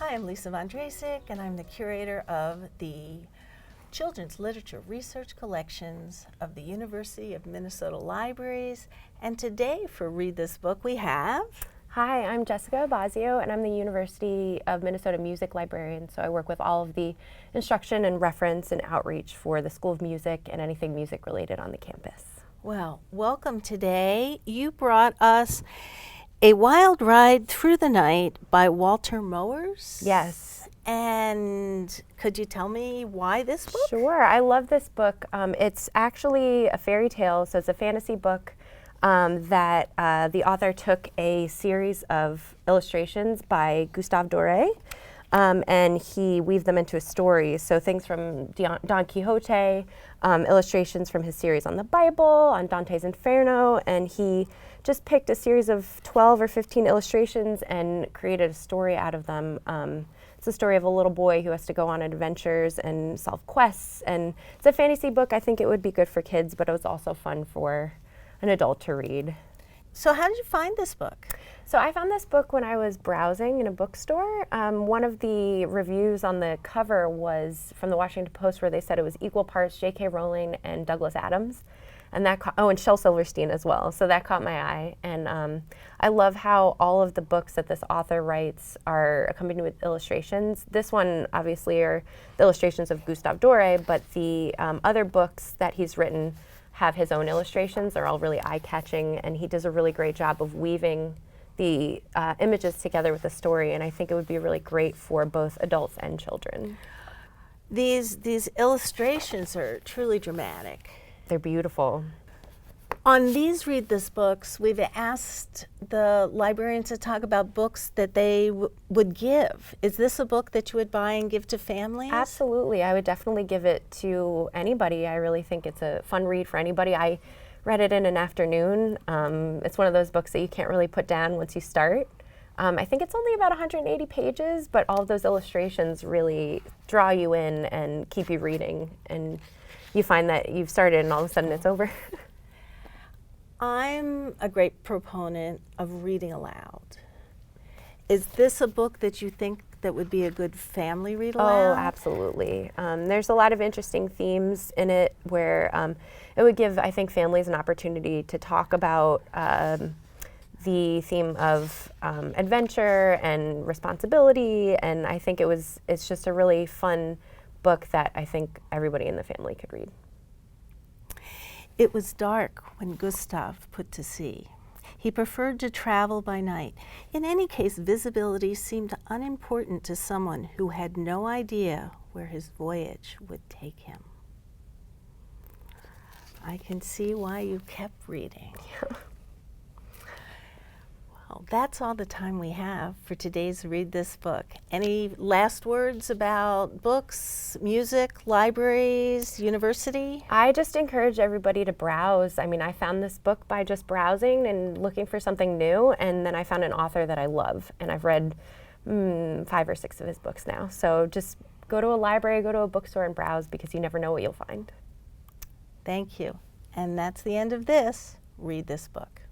Hi, I'm Lisa von Drasek, and I'm the curator of the Children's Literature Research Collections of the University of Minnesota Libraries. And today for Read This Book we have... Hi, I'm Jessica Abbazio, and I'm the University of Minnesota Music Librarian, so I work with all of the instruction and reference and outreach for the School of Music and anything music related on the campus. Well, welcome today. You brought us A Wild Ride Through the Night by Walter Moers. Yes. And could you tell me why this book? Sure, I love this book. It's actually a fairy tale, so it's a fantasy book that the author took a series of illustrations by Gustave and he weaved them into a story. So things from Don Quixote, illustrations from his series on the Bible, on Dante's Inferno, and he just picked a series of 12 or 15 illustrations and created a story out of them. It's the story of a little boy who has to go on adventures and solve quests, and it's a fantasy book. I think it would be good for kids, but it was also fun for an adult to read. So how did you find this book? So I found this book when I was browsing in a bookstore. One of the reviews on the cover was from the Washington Post, where they said it was equal parts J.K. Rowling and Douglas Adams. And that and Shel Silverstein as well. So that caught my eye. And I love how all of the books that this author writes are accompanied with illustrations. This one, obviously, are the illustrations of Gustave Doré, but the other books that he's written have his own illustrations. They're all really eye-catching, and he does a really great job of weaving the images together with the story, and I think it would be really great for both adults and children. These illustrations are truly dramatic. They're beautiful. On these Read This books, we've asked the librarians to talk about books that they would give. Is this a book that you would buy and give to families? Absolutely. I would definitely give it to anybody. I really think it's a fun read for anybody. I read it in an afternoon. It's one of those books that you can't really put down once you start. I think it's only about 180 pages, but all of those illustrations really draw you in and keep you reading. And you find that you've started and all of a sudden it's over. I'm a great proponent of reading aloud. Is this a book that you think that would be a good family read aloud? Oh, absolutely. There's a lot of interesting themes in it where it would give, I think, families an opportunity to talk about the theme of adventure and responsibility, and I think it's just a really fun book that I think everybody in the family could read. It was dark when Gustave put to sea. He preferred to travel by night. In any case, visibility seemed unimportant to someone who had no idea where his voyage would take him. I can see why you kept reading. Well, that's all the time we have for today's Read This Book. Any last words about books, music, libraries, university? I just encourage everybody to browse. I mean, I found this book by just browsing and looking for something new, and then I found an author that I love, and I've read 5 or 6 of his books now. So just go to a library, go to a bookstore and browse, because you never know what you'll find. Thank you. And that's the end of this Read This Book.